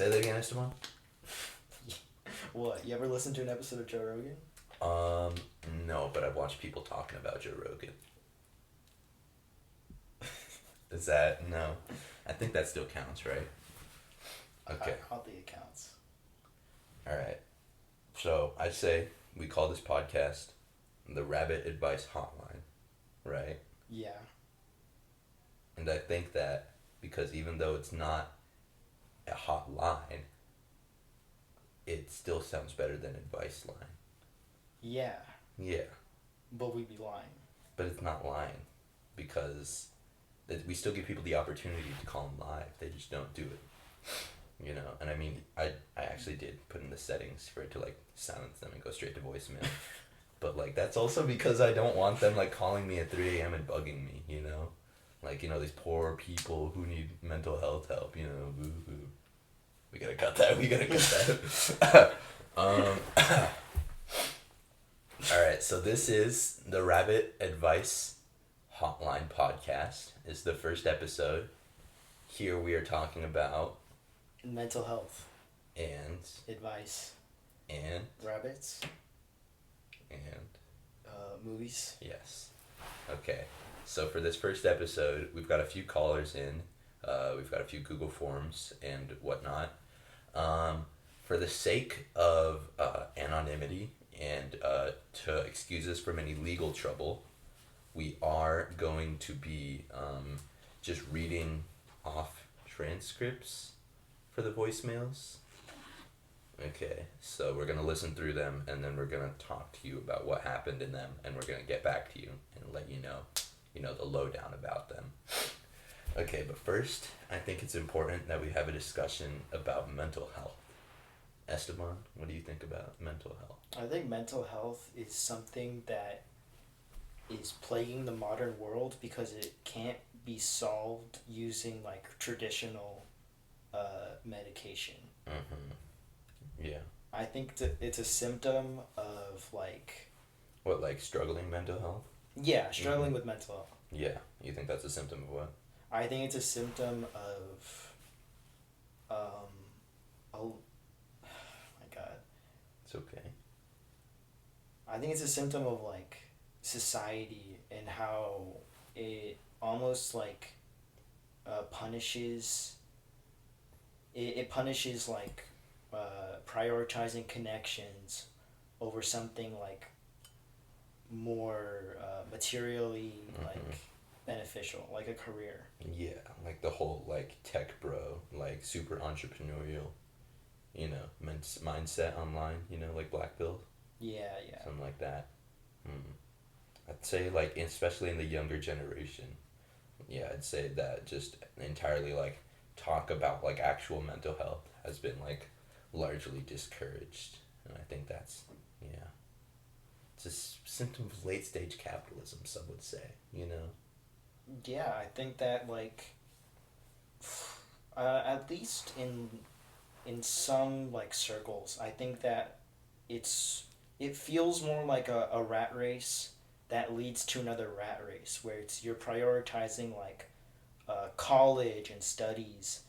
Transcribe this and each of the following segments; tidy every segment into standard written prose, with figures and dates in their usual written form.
Say that again, Esteban. What? You ever listen to an episode of Joe Rogan? No, but I've watched people talking about Joe Rogan. Is that no? I think that still counts, right? Okay. I don't think it counts. All right. So I'd say we call this podcast the Rabbit Advice Hotline, right? Yeah. And I think that because even though it's not a hotline, it still sounds better than advice line. Yeah. Yeah. But we'd be lying. But it's not lying because we still give people the opportunity to call them live. They just don't do it. You know, and I mean, I actually did put in the settings for it to like silence them and go straight to voicemail. But like that's also because I don't want them like calling me at 3 a.m. and bugging me, you know? Like, you know, these poor people who need mental health help, you know, boo-hoo. We gotta cut that. Alright, so this is the Rabbit Advice Hotline podcast. It's the first episode. Here we are talking about mental health. And advice. And rabbits. And movies. Yes. Okay. So for this first episode, we've got a few callers in. We've got a few Google Forms and whatnot. For the sake of anonymity and to excuse us from any legal trouble, we are going to be just reading off transcripts for the voicemails. Okay, so we're going to listen through them, and then we're going to talk to you about what happened in them, and we're going to get back to you and let you know, the lowdown about them. Okay, but first, I think it's important that we have a discussion about mental health. Esteban, what do you think about mental health? I think mental health is something that is plaguing the modern world because it can't be solved using like traditional medication. Mm-hmm. Yeah. I think it's a symptom of like... What, like struggling mental health? Yeah, struggling with mental health. Yeah. You think that's a symptom of what? I think it's a symptom of... oh my god. It's okay. I think it's a symptom of like society and how it almost like punishes... It punishes like prioritizing connections over something like more materially like beneficial, like a career. Yeah, like the whole like tech bro, like super entrepreneurial, mindset online, like black pill. Yeah. Something like that. I'd say like especially in the younger generation, yeah, I'd say that just entirely like talk about like actual mental health has been like largely discouraged, and I think that's it's a symptom of late stage capitalism, some would say, Yeah, I think that like at least in some like circles, I think that it feels more like a rat race that leads to another rat race where you're prioritizing like college and studies,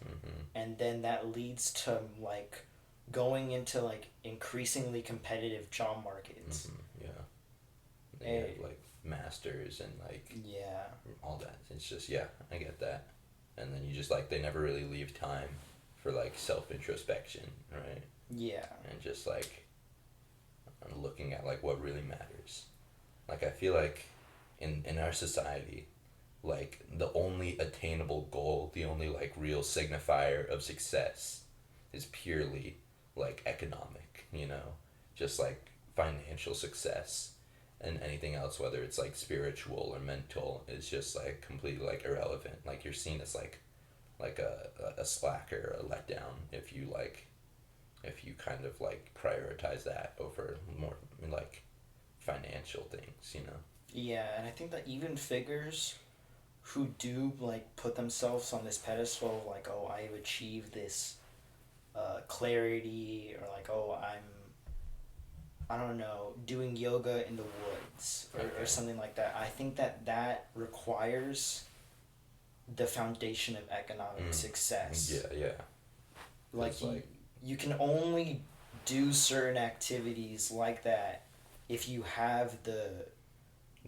and then that leads to like going into like increasingly competitive job markets. Yeah. Then you have like masters and like all that. It's just I get that. And then you just like they never really leave time for like self introspection, right? Yeah. And just like looking at like what really matters. Like I feel like in our society, like the only attainable goal, the only like real signifier of success is purely like economic, just like financial success, and anything else, whether it's like spiritual or mental, is just like completely like irrelevant. Like you're seen as like a slacker, a letdown if you kind of like prioritize that over more like financial things, Yeah, and I think that even figures who do like put themselves on this pedestal of like, oh, I've achieved this clarity, or like, oh, I don't know, doing yoga in the woods or something like that. I think that requires the foundation of economic success. Yeah. Like you can only do certain activities like that if you have the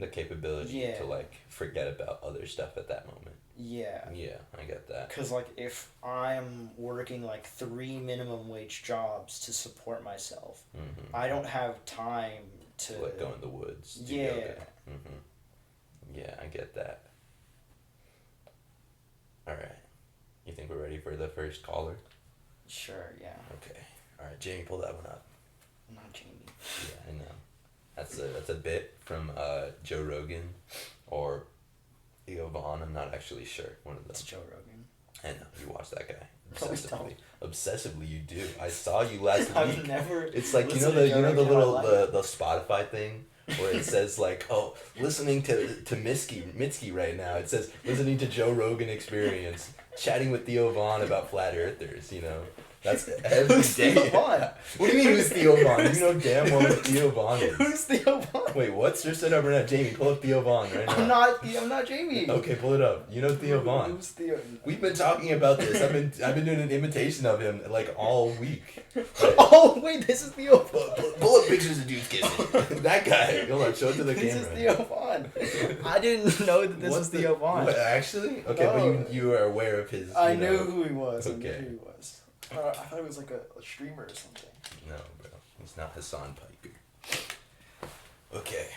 capability to like forget about other stuff at that moment. Yeah. Yeah, I get that. Because like if I'm working like 3 minimum wage jobs to support myself, I don't have time to like go in the woods. Do Yeah. yoga. Yeah, I get that. All right. You think we're ready for the first caller? Sure, yeah. Okay. All right, Jamie, pull that one up. Not Jamie. Yeah, I know. That's a bit from Joe Rogan or Theo Vaughn. I'm not actually sure. One of them. It's Joe Rogan. I know. You watch that guy obsessively. Obsessively, you do. I saw you last week. I've never. It's like the the Spotify thing where it says like, oh, listening to Mitski right now. It says listening to Joe Rogan Experience, chatting with Theo Vaughn about flat earthers. You know. That's every Who's day. Theo Vaughn? What do you mean who's Theo Vaughn? You know damn well who Theo Vaughn is. Who's Theo Vaughn? Wait, what's your setup right now? Jamie, pull up Theo Vaughn right now. I'm not Jamie. Okay, pull it up. You know Theo Vaughn. Who's Theo? We've been talking about this. I've been doing an imitation of him like all week. Oh wait, this is Theo Vaughn. Pull up pictures of dudes kissing. That guy. Hold on, show it to the camera. This is Theo Vaughn. I didn't know that this was Theo Vaughn. What, actually? Okay, but you are aware of his. I knew who he was. Okay. I knew who he was. I thought it was like a streamer or something. No, bro. He's not Hassan Piker. Okay.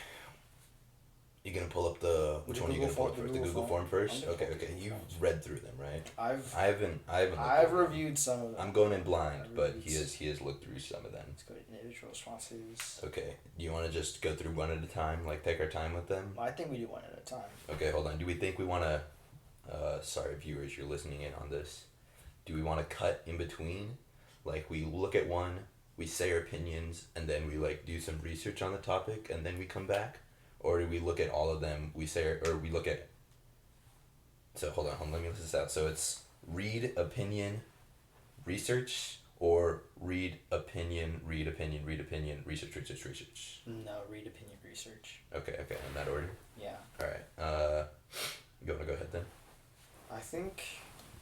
You gonna pull up which one are you gonna pull up first? The Google form first? Okay. You've read through them, right? I haven't I've reviewed some of them. I'm going in blind, but he has looked through some of them. Let's go to individual responses. Okay. Do you want to just go through one at a time, like take our time with them? I think we do one at a time. Okay, hold on. Do we think we want to sorry viewers, you're listening in on this. Do we want to cut in between? Like we look at one, we say our opinions, and then we like do some research on the topic, and then we come back? Or do we look at all of them, we look at... So hold on, let me list this out. So it's read, opinion, research, or read, opinion, research. No, read, opinion, research. Okay, in that order? Yeah. Alright, you want to go ahead then? I think...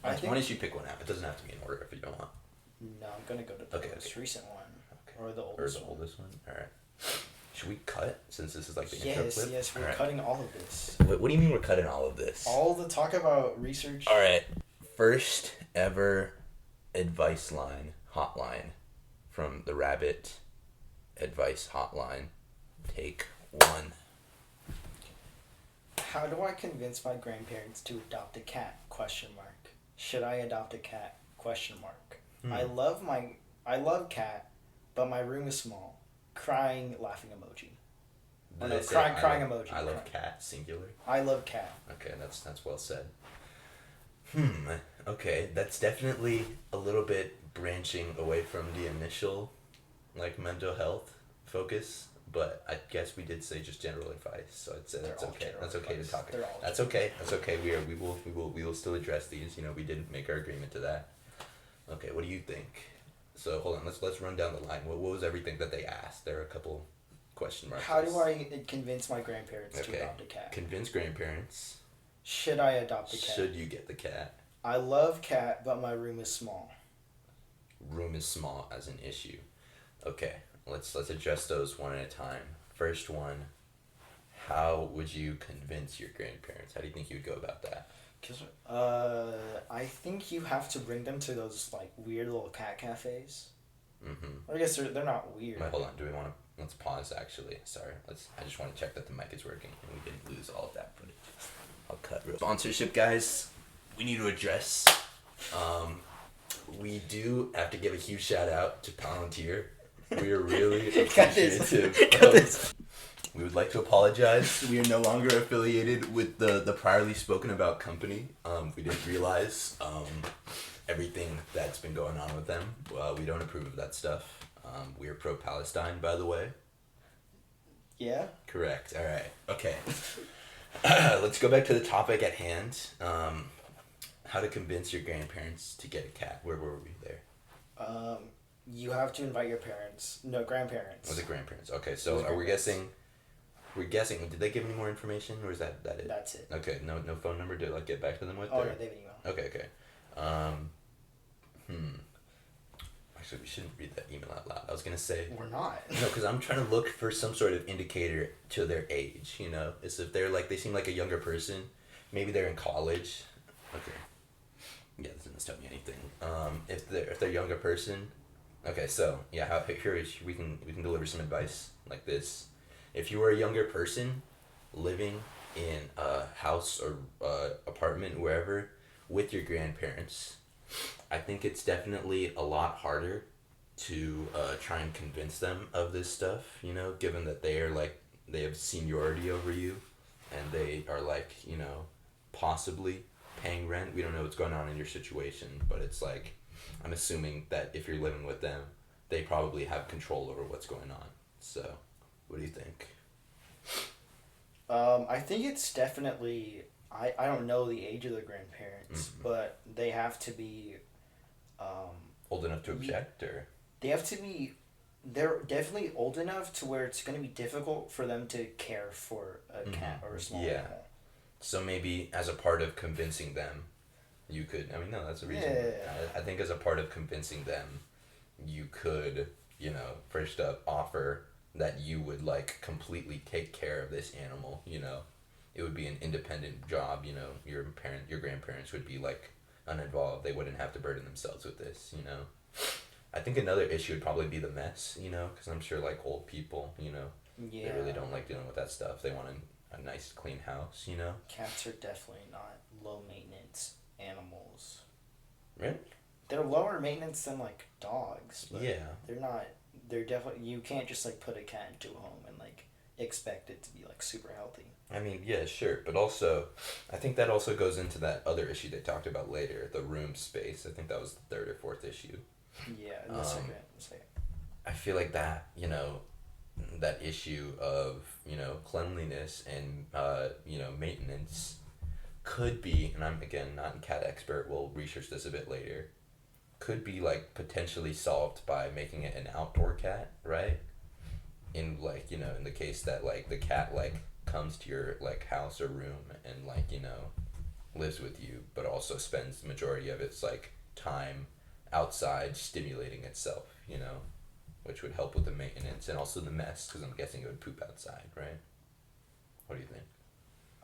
Why don't you pick one out? It doesn't have to be in order if you don't want. No, I'm going to go to the most recent one. Okay. Or the oldest one. Alright. Should we cut since this is like the intro clip? Yes, we're cutting all of this. Wait, what do you mean we're cutting all of this? All the talk about research. Alright. First ever advice line, hotline from the Rabbit Advice Hotline. Take 1. How do I convince my grandparents to adopt a cat? ? Should I adopt a cat? ? I love cat, but my room is small. Crying, laughing emoji. Crying emoji. I love cat, singular. I love cat. Okay, that's well said. Okay, that's definitely a little bit branching away from the initial, like, mental health focus. But I guess we did say just general advice, so I'd say that's okay. That's okay to talk. That's okay. That's okay. We will still address these. You know, we didn't make our agreement to that. Okay, what do you think? So hold on. Let's run down the line. What was everything that they asked? There are a couple question marks. How do I convince my grandparents to adopt a cat? Convince grandparents. Should I adopt a cat? Should you get the cat? I love cat, but my room is small. Room is small as an issue. Okay. Let's address those one at a time. First one, how would you convince your grandparents? How do you think you would go about that? I think you have to bring them to those like weird little cat cafes. Mm-hmm. I guess they're not weird. Wait, hold on. Let's pause actually. Sorry. I just want to check that the mic is working and we didn't lose all of that footage. I'll cut real. Sponsorship, guys. We need to address. We do have to give a huge shout out to Palantir. We are really appreciative. We would like to apologize. We are no longer affiliated with the priorly spoken about company. We didn't realize everything that's been going on with them. We don't approve of that stuff. We are pro-Palestine, by the way. Yeah? Correct. All right. Okay. Let's go back to the topic at hand. How to convince your grandparents to get a cat. Where were we there? You have to invite your parents. No, grandparents. Oh, the grandparents. Okay, so are we guessing? We're guessing. Did they give any more information, or is that it? That's it. Okay. No phone number to like get back to them with. Oh, no, they have an email. Okay. we shouldn't read that email out loud. I was gonna say We're not. no, because I'm trying to look for some sort of indicator to their age. You know, it's if they're like they seem like a younger person, maybe they're in college. Okay. Yeah, this doesn't tell me anything. If they're a younger person, okay. So yeah, here is we can deliver some advice like this. If you were a younger person, living in a house or apartment wherever with your grandparents, I think it's definitely a lot harder to try and convince them of this stuff. You know, given that they are like they have seniority over you, and they are like possibly paying rent. We don't know what's going on in your situation, but it's like I'm assuming that if you're living with them, they probably have control over what's going on. So, what do you think? I think it's definitely. I don't know the age of the grandparents, but they have to be. Old enough to object, or They have to be. They're definitely old enough to where it's going to be difficult for them to care for a cat or a small animal. so maybe as a part of convincing them, you could. I mean, no, that's a reason. Yeah. I think as a part of convincing them, you could, first up offer that you would like completely take care of this animal. It would be an independent job. Your grandparents would be like uninvolved. They wouldn't have to burden themselves with this. I think another issue would probably be the mess. Because I'm sure like old people, Yeah. they really don't like dealing with that stuff. They want a nice clean house. Cats are definitely not low maintenance animals. Really? They're lower maintenance than like dogs, but Yeah. they're not. They're definitely you can't just like put a cat into a home and like expect it to be like super healthy. I mean, yeah, sure, but also, I think that also goes into that other issue they talked about later, the room space. I think that was the third or fourth issue. Yeah, the second. I feel like that, that issue of, cleanliness and, maintenance could be, and I'm, again, not a cat expert, we'll research this a bit later, could be, like, potentially solved by making it an outdoor cat, right? In, like, in the case that, like, the cat, like, comes to your, like, house or room and, like, lives with you, but also spends the majority of its, like, time outside stimulating itself, which would help with the maintenance and also the mess, because I'm guessing it would poop outside, right? What do you think?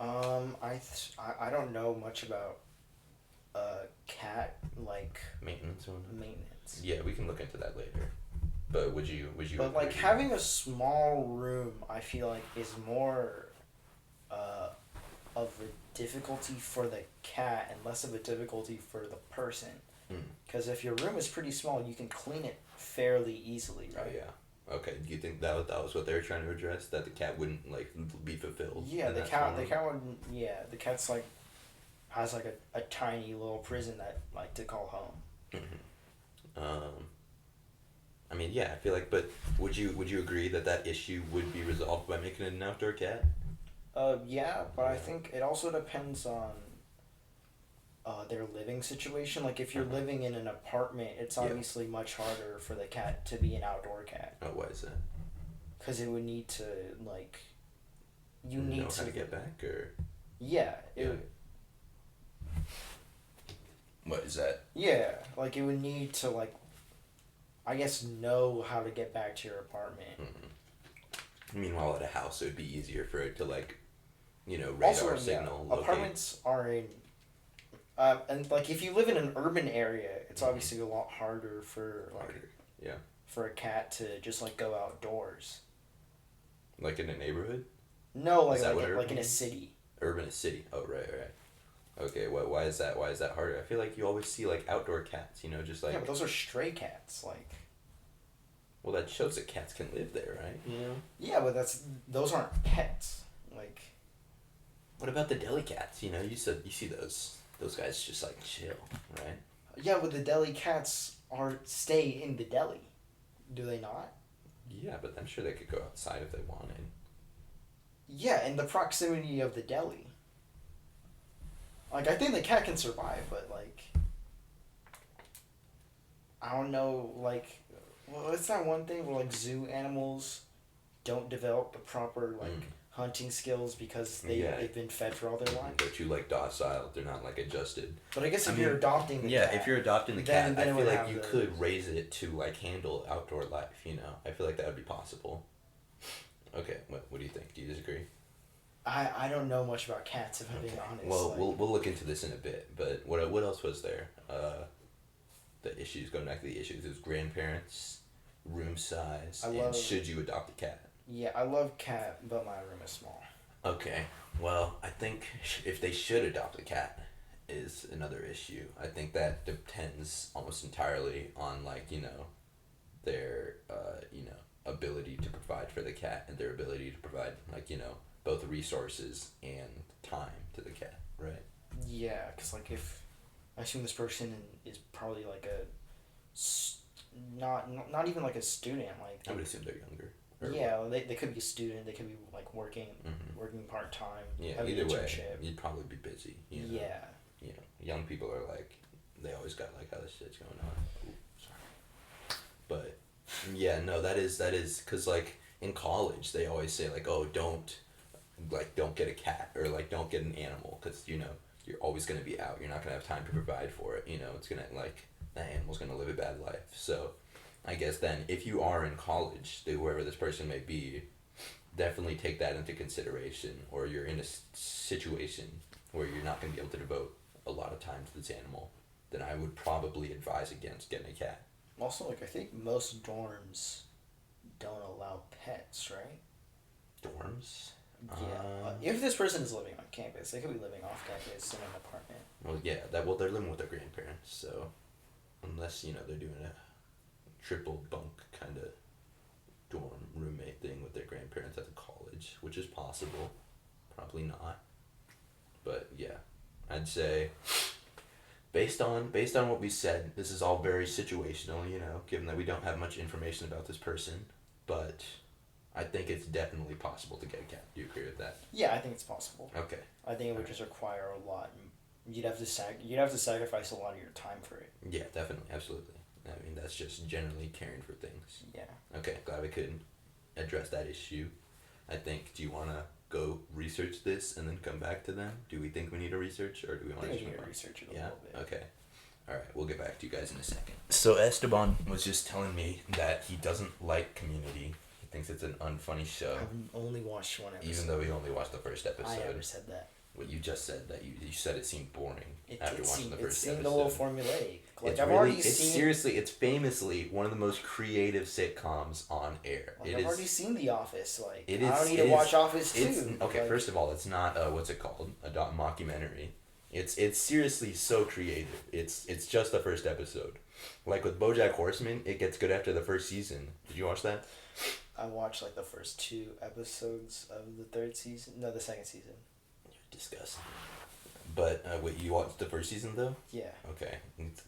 I don't know much about cat like Maintenance or whatnot? maintenance. Yeah, we can look into that later. But would you But like agree? having a small room, I feel like is more of a difficulty for the cat and less of a difficulty for the person. Because if your room is pretty small, you can clean it fairly easily, right? Oh yeah. Okay. Do you think that was what they were trying to address? That the cat wouldn't like be fulfilled? Yeah, in the that cat. small The room? cat wouldn't. Yeah, the cat's like has like a tiny little prison that like to call home. I mean, yeah. I feel like, but would you agree that issue would be resolved by making it an outdoor cat? Yeah, but I Yeah. think it also depends on their living situation. Like if you're Uh-huh. living in an apartment, it's Yeah. obviously much harder for the cat to be an outdoor cat Oh, why is that? because it would need to like you Know need how to to get back, or yeah it Yeah. would, what is that? yeah like it would need to like I guess know how to get back to your apartment. Meanwhile, at a house, it would be easier for it to like, radar Also, signal. yeah, Locate. apartments are in. And like if you live in an urban area, it's obviously a lot harder for like Harder. Yeah. for a cat to just like go outdoors. Like in a neighborhood. No, Is that what like in urban a is? city. Urban is city. Oh, right. Okay. Why is that? Why is that harder? I feel like you always see like outdoor cats. Just like. Yeah, but those are stray cats. Like. Well, that shows that cats can live there, right? Yeah, but those aren't pets. Like. What about the deli cats? You said you see those guys just like chill, right? Yeah, but the deli cats stay in the deli, do they not? Yeah, but I'm sure they could go outside if they wanted. Yeah, in the proximity of the deli. Like I think the cat can survive, but like. I don't know, like. Well, it's that one thing where like zoo animals don't develop the proper like hunting skills because Yeah. they've been fed for all their lives. They're too like docile. They're not like adjusted. But I guess I if mean, you're adopting the Yeah, cat, if you're adopting the then- cat, then it I would feel like have you the- could raise it to like handle outdoor life. You know, I feel like that would be possible. Okay, what do you think? Do you disagree? I don't know much about cats if I'm being Okay. honest. Well, like, we'll look into this in a bit. But what else was there? The issues, going back to the issues, it was grandparents, room size, and should you adopt a cat? Yeah, I love cat, but my room is small. Okay, well, I think if they should adopt a cat is another issue. I think that depends almost entirely on like, their ability to provide for the cat and their ability to provide like, both resources and time to the cat, right? Yeah, because like if I assume this person is probably like not even like a student, like I would assume they're younger. yeah, well, they could be a student, they could be like working Mhm. working part time. Yeah, either way, you'd probably be busy. Yeah. Young people are like, they always got like other shit's going on. Ooh, sorry. But yeah, no, that is because like in college they always say like, oh, don't get a cat or like don't get an animal because you're always gonna be out. You're not gonna have time to provide for it. It's gonna like that animal's gonna live a bad life. So I guess then if you are in college, whoever this person may be, definitely take that into consideration, or you're in a situation where you're not going to be able to devote a lot of time to this animal, then I would probably advise against getting a cat. Also, like I think most dorms don't allow pets, right? Dorms? Yeah. If this person is living on campus, they could be living off campus in an apartment. Well, yeah, they're living with their grandparents, so unless they're doing a triple bunk kind of dorm roommate thing with their grandparents at the college, which is possible, probably not. But yeah, I'd say based on what we said, this is all very situational, given that we don't have much information about this person, but I think it's definitely possible to get a cat. Do you agree with that? Yeah, I think it's possible. Okay. I think it would just require a lot. You'd have to sacrifice a lot of your time for it. Yeah, definitely, absolutely. I mean, that's just generally caring for things. Yeah. Okay, glad we could address that issue. I think, do you want to go research this and then come back to them? Do we think we need to research, or do we want to I think we need move to on? research it a Yeah? little bit. Okay. Alright, we'll get back to you guys in a second. So Esteban was just telling me that he doesn't like Community. He thinks it's an unfunny show. I've only watched one episode. Even though he only watched the first episode. I never said that. What you just said, that you said it seemed boring after watching the first It seemed episode. a little formulaic. Like It's I've really, already it's seen. seriously, it's famously one of the most creative sitcoms on air. Like, I've already seen The Office. Like It I is- don't need it to is- watch Office It's too. okay. Like, First of all, it's not what's it called? A mockumentary. It's seriously so creative. It's just the first episode. Like with BoJack Horseman, it gets good after the first season. Did you watch that? I watched like the first 2 episodes of the 3rd season. No, the 2nd season. You're disgusting. But wait, you watched the first season though? Yeah. Okay,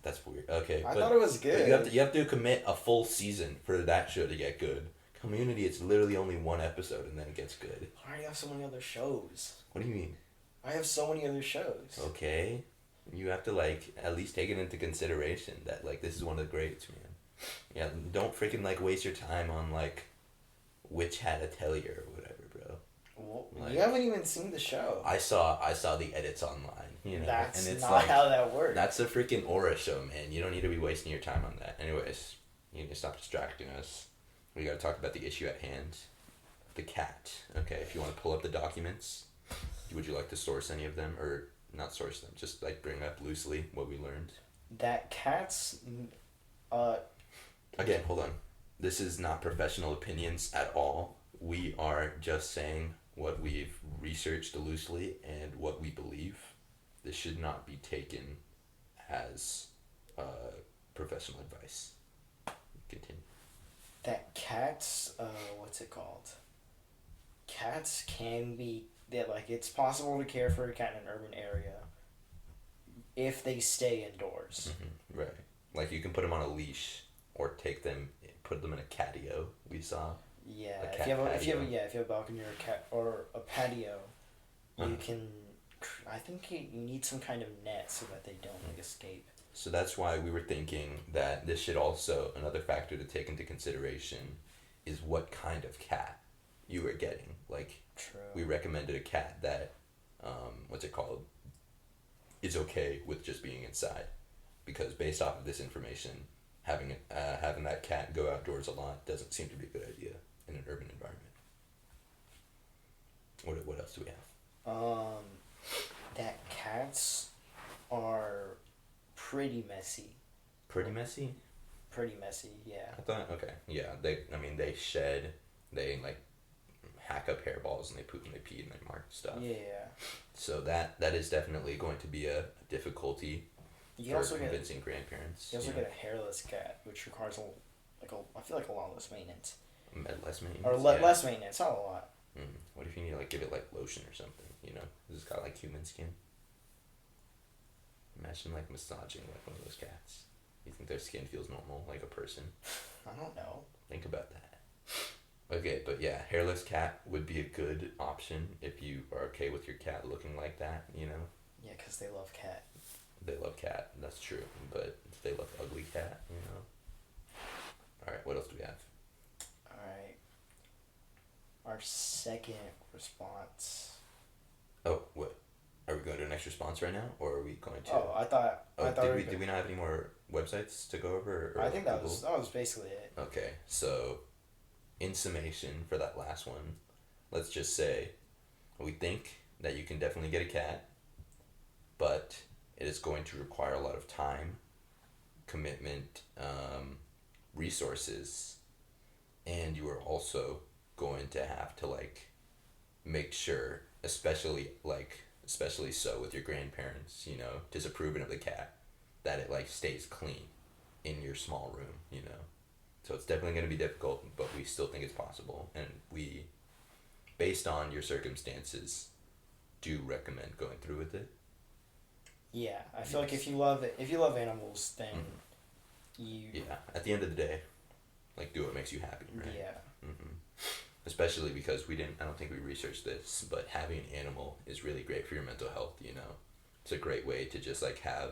that's weird. Okay, I thought it was but good. you have to commit a full season for that show to get good. Community, it's literally only one episode and then it gets good. I already have so many other shows. What do you mean? I have so many other shows. Okay, you have to like at least take it into consideration that like this is one of the greats, man. Yeah, don't freaking like waste your time on like Witch Hat Atelier or whatever, bro. Well, Like- you haven't even seen the show. I saw the edits online, That's and it's not like how that works. that's a freaking aura show, man. You don't need to be wasting your time on that. Anyways, you need to stop distracting us. We gotta talk about the issue at hand. The cat. Okay, if you want to pull up the documents, would you like to source any of them, or not source them? Just like bring up loosely what we learned. That cat's, Again, hold on. This is not professional opinions at all. We are just saying what we've researched loosely and what we believe. This should not be taken as professional advice. Continue. that cat's, what's it called? Cats can be, that like it's possible to care for a cat in an urban area if they stay indoors. Mm-hmm. Right. Like you can put them on a leash or put them in a catio. We saw. Yeah, A if cat you have patio. a balcony or a cat or a patio, Uh-huh. you can. I think you need some kind of net so that they don't like escape. So that's why we were thinking that this should also, another factor to take into consideration is what kind of cat. you were getting. Like, we True. recommended a cat that, what's it called, is okay with just being inside, because based off of this information, having that cat go outdoors a lot doesn't seem to be a good idea in an urban environment. What else do we have? That cats are pretty messy. Pretty messy. Pretty messy, yeah. I thought okay, yeah. They shed, they like hack up hairballs and they poop and they pee and they mark stuff. Yeah. So that is definitely going to be a difficulty You can for also convincing grandparents. you also get a hairless cat, which requires I feel like a lot less maintenance. Less maintenance. Or Yeah. less maintenance, not a lot. What if you need to like give it like lotion or something? You know, this has got like human skin. Imagine like massaging like one of those cats. You think their skin feels normal like a person? I don't know. Think about that. Okay, but yeah, hairless cat would be a good option if you are okay with your cat looking like that. You know, Yeah, because they love cat. they love cat. That's true, but if they love ugly cat, you know. All right, what else do we have? Alright. Our second response. Oh, what? Are we going to the next response right now, or are we going to? Oh, I thought. Did we not have any more websites to go over? Or I think that Google? was basically it. Okay, so in summation for that last one, let's just say we think that you can definitely get a cat, but it is going to require a lot of time, commitment, resources, and you are also going to have to like make sure, especially so with your grandparents, you know, disapproving of the cat, that it like stays clean in your small room, you know. So it's definitely going to be difficult, but we still think it's possible, and we, based on your circumstances, do recommend going through with it. Yeah, I feel like if you love animals, then you. Yeah, at the end of the day, like do what makes you happy, right? Yeah. Especially because I don't think we researched this, but having an animal is really great for your mental health, you know. It's a great way to just like have,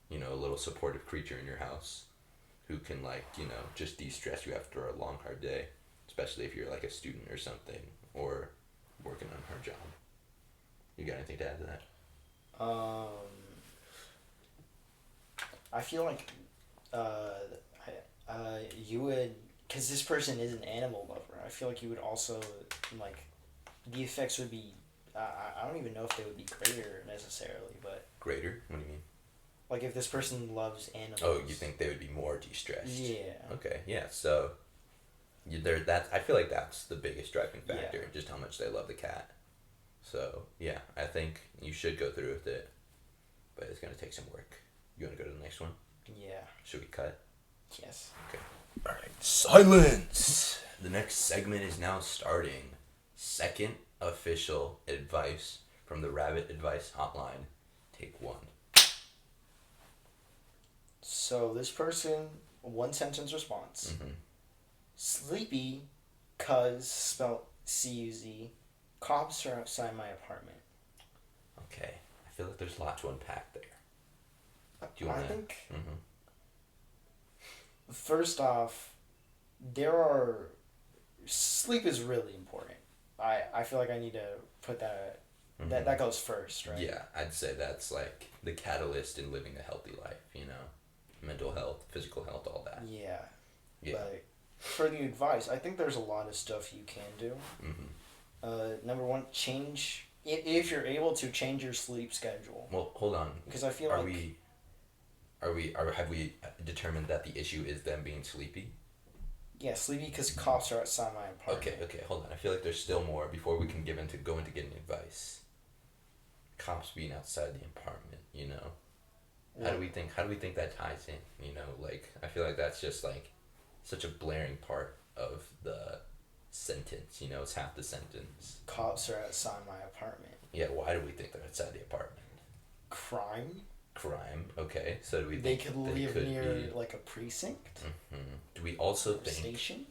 you know, a little supportive creature in your house who can like, you know, just de-stress you after a long hard day, especially if you're like a student or something or working on a hard job. You got anything to add to that? I feel like, you would, because this person is an animal lover. I feel like you would also like, the effects would be. I don't even know if they would be greater necessarily, but Greater? What do you mean? like if this person loves animals. Oh, you think they would be more de-stressed? Yeah. Okay, yeah. So, I feel like that's the biggest driving factor, just how much they love the cat. So yeah, I think you should go through with it, but it's gonna take some work. You wanna go to the next one? Yeah. Should we cut? Yes. Okay. All right. Silence. The next segment is now starting. Second official advice from the Rabbit Advice Hotline. Take one. So this person, one sentence response. Mm-hmm. Sleepy, cuz spelled C-U-Z. Cops are outside my apartment. Okay. I feel like there's a lot to unpack there. Do you I wanna? think Mm-hmm. first off, sleep is really important. I feel like I need to put that that goes first, right? Yeah, I'd say that's like the catalyst in living a healthy life, you know? Mental health, physical health, all that. Yeah. Yeah. But for the advice, I think there's a lot of stuff you can do. Number one, change if you're able to change your sleep schedule. Well, hold on. Because I feel have we determined that the issue is them being sleepy? Yeah, sleepy because cops are outside my apartment. Okay, hold on. I feel like there's still more before we can go into getting advice. Cops being outside the apartment, you know. How do we think that ties in? You know, like I feel like that's just like such a blaring part of the sentence, you know, it's half the sentence. Cops are outside my apartment. Yeah, why do we think they're outside the apartment? Crime? Okay. So do we They think could they live could near be, like a precinct? Do we also think Station?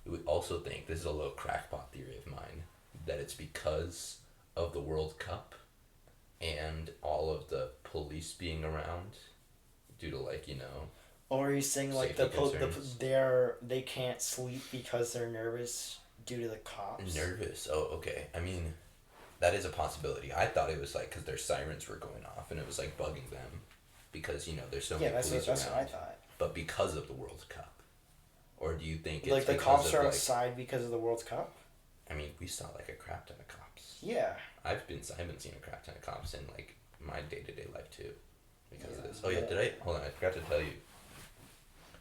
this is a little crackpot theory of mine, that it's because of the World Cup and all of the police being around due to like, you know, Or are you saying like safety concerns. they can't sleep because they're nervous due to the cops. Nervous. Oh, okay. I mean, that is a possibility. I thought it was like because their sirens were going off and it was like bugging them because there's so Yeah, many police that's what I around. thought. But because of the World Cup, or do you think it's Like the because cops of are like? outside because of the World Cup. I mean, we saw like a crap ton of cops. Yeah. I haven't seen a crap ton of cops in like my day-to-day life too, because of Yeah, this. Oh yeah, did I? Hold on, I forgot to tell you.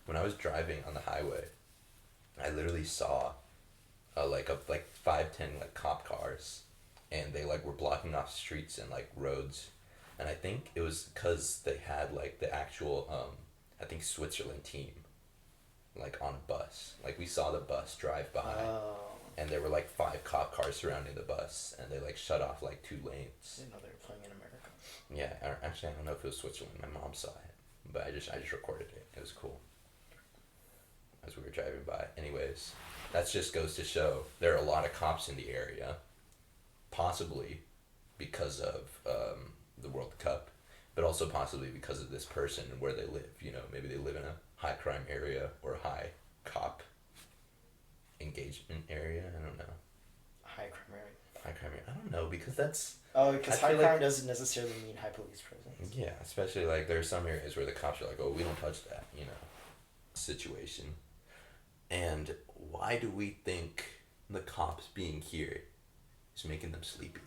When I was driving on the highway, I literally saw, like 5, 10 like cop cars, and they like were blocking off streets and like roads, and I think it was because they had like the actual I think Switzerland team, like on a bus. Like we saw the bus drive by. Oh. And there were like 5 cop cars surrounding the bus, and they like shut off like 2 I lanes. didn't know they were playing in America. Yeah, actually I don't know if it was Switzerland. My mom saw it, but I just recorded it. It was cool. As we were driving by. Anyways, that just goes to show there are a lot of cops in the area, possibly because of the World Cup, but also possibly because of this person and where they live. Maybe they live in a high crime area or a high cop engagement area. I don't know. High crime area. High crime area. I don't know because that's. Oh, because I high feel crime like- doesn't necessarily mean high police presence. Yeah, especially like there are some areas where the cops are like, oh, we don't touch that, situation. And why do we think the cops being here is making them sleepy?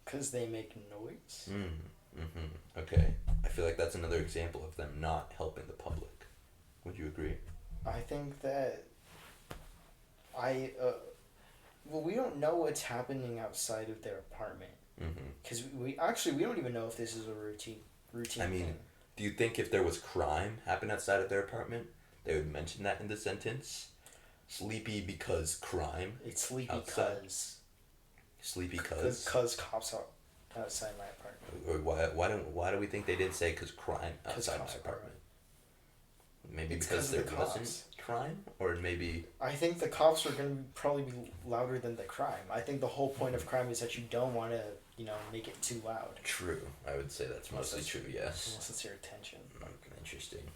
Because they make noise. Okay. I feel like that's another example of them not helping the public. Would you agree? I think that well, we don't know what's happening outside of their apartment. Because we don't even know if this is a routine I mean, thing. do you think if there was crime happen outside of their apartment, they would mention that in the sentence? Sleepy because crime? It's sleepy outside. because... Sleepy cause? Because cops are outside my apartment. Or why do we think they didn't say because crime 'Cause outside my cops are apartment? Maybe It's because 'cause there of the cops. wasn't crime? Or maybe... I think the cops are going to probably be louder than the crime. I think the whole point of crime is that you don't want to, make it too loud. True. I would say that's mostly true, yes. Unless it's your attention. Interesting.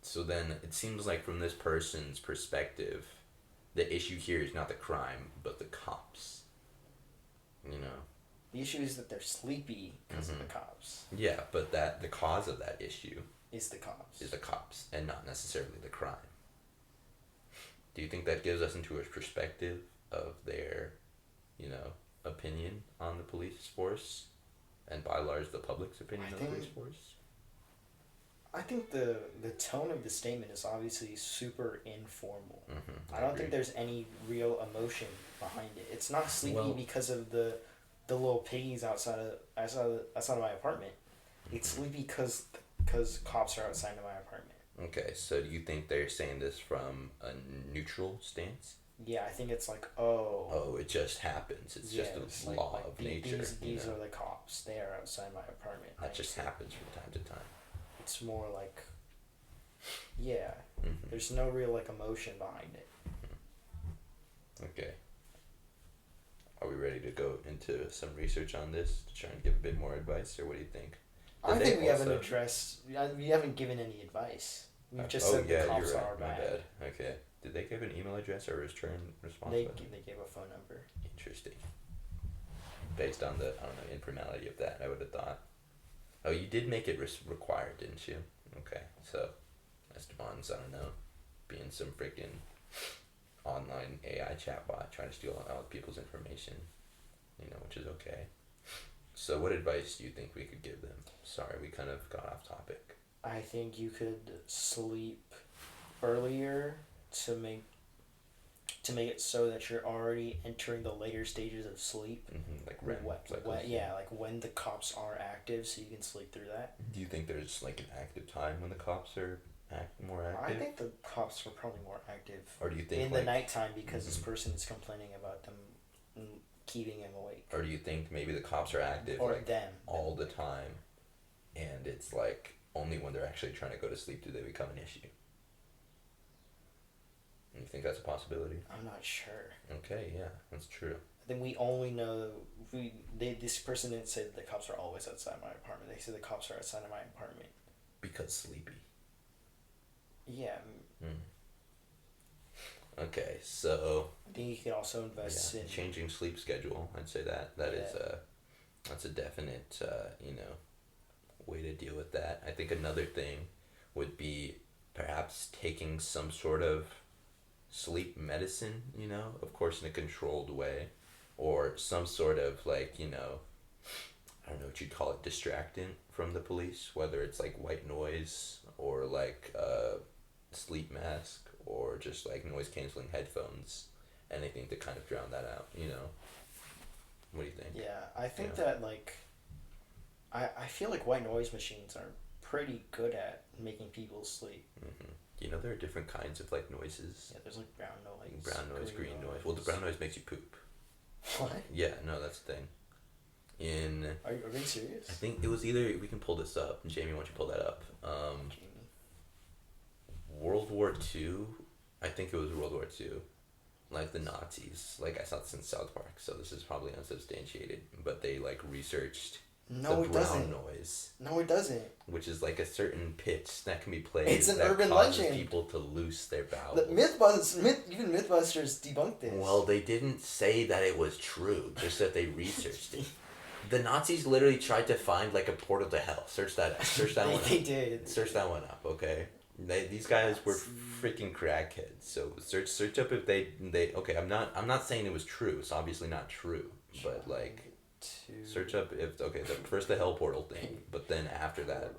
So then it seems like from this person's perspective, the issue here is not the crime, but the cops. The issue is that they're sleepy because of the cops. Yeah, but the cause of that issue Is the cops. is the cops and not necessarily the crime. Do you think that gives us into a perspective of their, opinion on the police force, and by large the public's opinion on the police force? I think the tone of the statement is obviously super informal. Mm-hmm, I don't think there's any real emotion behind it. It's not sleepy because of the little piggies outside of my apartment. It's sleepy because cops are outside of my apartment. Okay, so do you think they're saying this from a neutral stance? Yeah, I think it's like, oh. Oh, it just happens. It's just a law of nature. These are the cops. They are outside my apartment. That just happens from time to time. It's more like, yeah, Mm-hmm. there's no real like emotion behind it. Okay. Are we ready to go into some research on this to try and give a bit more advice, or what do you think? I think we haven't we haven't given any advice. We've just said the cops you're right. are My bad. bad. Okay. Did they give an email address or a return response? They button? gave a phone number. Interesting. Based on the, informality of that, I would have thought. Oh, you did make it required, didn't you? Okay, so Esteban's, I don't know, being some freaking online AI chatbot trying to steal all people's information, which is okay. So what advice do you think we could give them? Sorry, we kind of got off topic. I think you could sleep earlier to make it so that you're already entering the later stages of sleep. Mm-hmm, like REM cycles. Like when the cops are active, so you can sleep through that. Do you think there's like an active time when the cops are more active? I think the cops are probably more active Or do you think in the nighttime because this Mhm. person is complaining about them keeping him awake. Or do you think maybe the cops are active Or like them. all the time, and it's like only when they're actually trying to go to sleep do they become an issue? You think that's a possibility? I'm not sure. Okay, yeah, that's true. I think we only know this person didn't say that the cops are always outside my apartment. They said the cops are outside of my apartment. Because sleepy. Yeah. Okay, so I think you could also invest yeah, in. changing sleep schedule. I'd say that is Yeah. that's a definite way to deal with that. I think another thing would be perhaps taking some sort of sleep medicine, of course in a controlled way, or some sort of like, I don't know what you'd call it, distractant from the police, whether it's like white noise or like sleep mask or just like noise canceling headphones, anything to kind of drown that out. What do you think? Yeah, I think Yeah. that like I feel like white noise machines are pretty good at making people sleep. There are different kinds of like noises. Yeah, there's like brown noise, Brown noise, green green noise. Well, the noise. brown noise makes you poop. What? Yeah, no, that's the thing. In Are you being serious? I think it was either, we can pull this up. Jamie, why don't you pull that up? Jamie. World War Two. I think it was World War Two. Like the Nazis. Like I saw this in South Park, so this is probably unsubstantiated. But they like researched the No, it brown doesn't. noise, No, it doesn't. which is like a certain pitch that can be played. It's an that urban causes legend. people to loose their bowels. Even MythBusters debunked this. Well, they didn't say that it was true, just that they researched it. The Nazis literally tried to find like a portal to hell. Search that up. Search that one up. They did. Search that one up, okay? These guys were freaking crackheads. So search up if they okay, I'm not saying it was true. It's obviously not true. But like search up if okay, first the hell portal thing, but then after that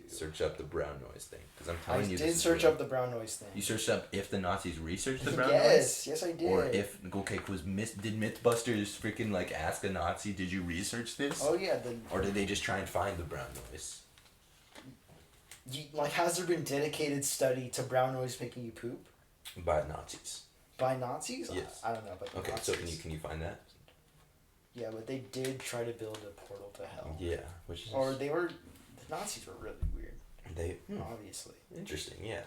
search up the brown noise thing, because I'm telling you I did this is search real. up the brown noise thing. You searched up if the Nazis researched the brown Yes, noise? yes I did. Or if, okay, did Mythbusters freaking like ask a Nazi, did you research this? Oh yeah, Or did they just try and find the brown noise? like has there been dedicated study to brown noise making you poop By Nazis. by Nazis? Yes. I don't know about the Okay, Nazis. so can you find that? Yeah, but they did try to build a portal to hell. Yeah, which is Or the Nazis were really weird. they Obviously. interesting, yeah.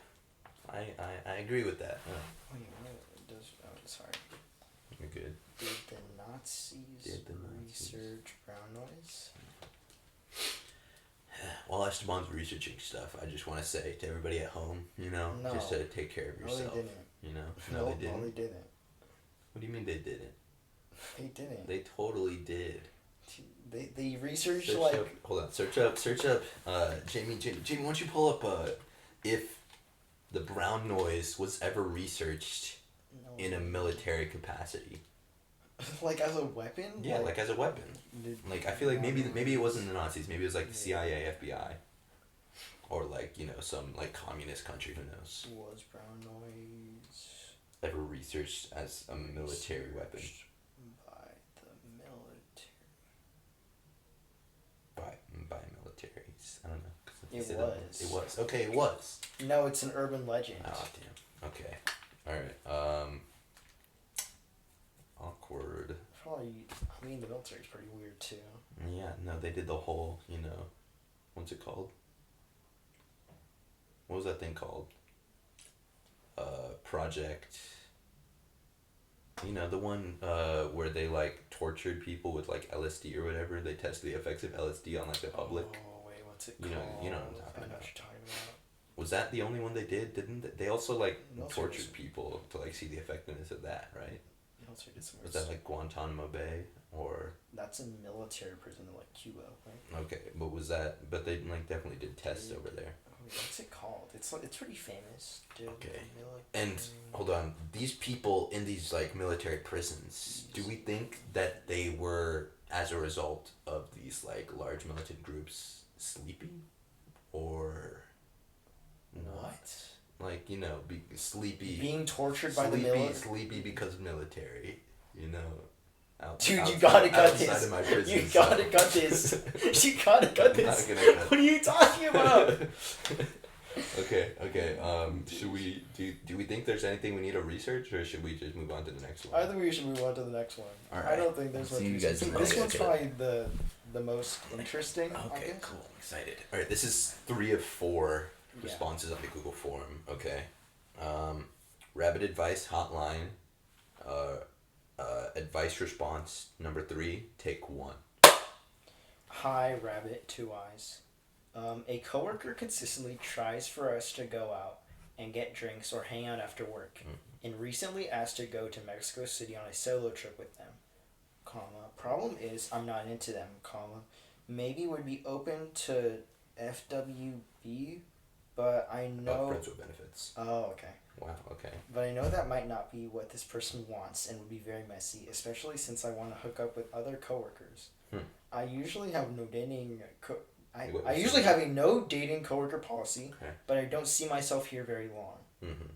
I agree with that. Wait, what does? Oh, sorry. You're good. Did the Nazis research brown noise? While Esteban's researching stuff, I just want to say to everybody at home, No. just to take care of yourself. No, they didn't. No, No, they didn't. No, they didn't. What do you mean they didn't? They didn't. They totally did. They researched Search like. up, hold on. Search up. Jamie, why don't you pull up if the brown noise was ever researched in a military capacity? Like as a weapon? Yeah, like as a weapon. Like I feel like maybe it wasn't the Nazis. Maybe it was like the CIA, FBI, or like some like communist country. Who knows? Was brown noise Ever researched as a military weapon by the military? by militaries? I don't know. 'Cause if you It said that- was. It was. Okay, it was. No, it's an urban legend. Oh damn. Okay. All right. Awkward. Probably. I mean, the military's pretty weird too. Yeah. No, they did the whole. What's it called? What was that thing called? Project. The one where they like tortured people with like LSD or whatever. They tested the effects of LSD on like the public. Oh wait, what's it You called? know, you know what I'm talking I know about. what you're talking about. Was that the only one they did? Didn't they also like Military tortured was- people to like see the effectiveness of that? Right? The military did some. Was that like Guantanamo Bay or? That's a military prison in like Cuba, right? Okay, but was that? But they like definitely did tests over there. Oh, what's it called? It's pretty famous. Dude. Okay. And hold on, these people in these like military prisons, do we think that they were as a result of these like large militant groups sleeping, or not? What? Like be sleepy. Being tortured by the Sleepy, military. sleepy because of military. Dude, you gotta cut outside this. of my prison You gotta cell. cut this. You gotta cut I'm not this. gonna cut. What are you talking about? Okay. Should we do we think there's anything we need to research, or should we just move on to the next one? I think we should move on to the next one. All I right. don't think there's I'll much. see you guys research. tomorrow. This one's Okay. probably the most interesting. I Okay, guess. cool. I'm excited. All right, this is 3 of 4 Yeah. responses on the Google form. Okay. Rabbit advice hotline. Advice response number 3. Take 1. Hi, Rabbit, 2 eyes. A coworker consistently tries for us to go out, and get drinks or hang out after work, Mm. and recently asked to go to Mexico City on a solo trip with them, comma, problem is I'm not into them, comma, maybe would be open to FWB, but I know... Friends with benefits. Oh, okay. Wow, okay. But I know that might not be what this person wants and would be very messy, especially since I want to hook up with other coworkers. I usually have no dating... I usually have a no dating coworker policy, Okay. but I don't see myself here very long. Mm-hmm.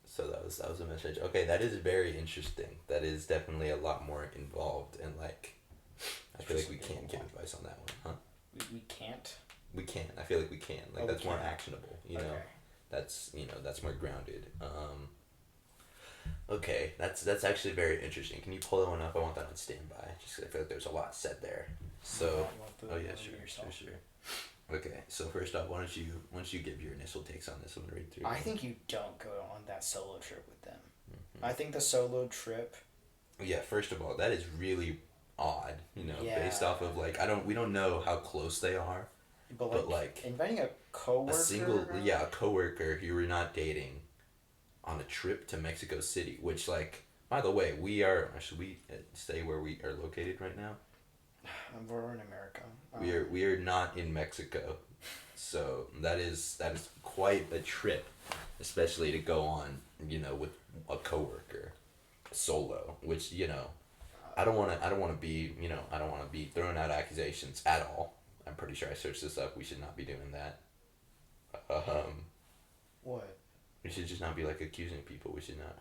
So that was a message. Okay, that is very interesting. That is definitely a lot more involved, and like, I feel like we can't give advice on that one, huh? We can't? We can. I feel like we can. Like, that's more can. actionable, you know? Okay. That's more grounded. Okay, that's actually very interesting. Can you pull that one up? I want that on standby, just 'cause I feel like there's a lot said there. So, oh yeah, sure. Okay, so first off, why don't you give your initial takes on this one, read through? I think you don't go on that solo trip with them. Mm-hmm. I think the solo trip... Yeah, first of all, that is really odd, you know, Yeah. based off of, like, we don't know how close they are, but like inviting a coworker... a coworker who you're not dating on a trip to Mexico City, which, like, by the way, should we say where we are located right now? We're in America. We are not in Mexico, so that is quite a trip, especially to go on, you know, with a coworker, solo. Which, you know, I don't want to be throwing out accusations at all. I'm pretty sure I searched this up. We should not be doing that. What? We should just not be, like, accusing people. We should not.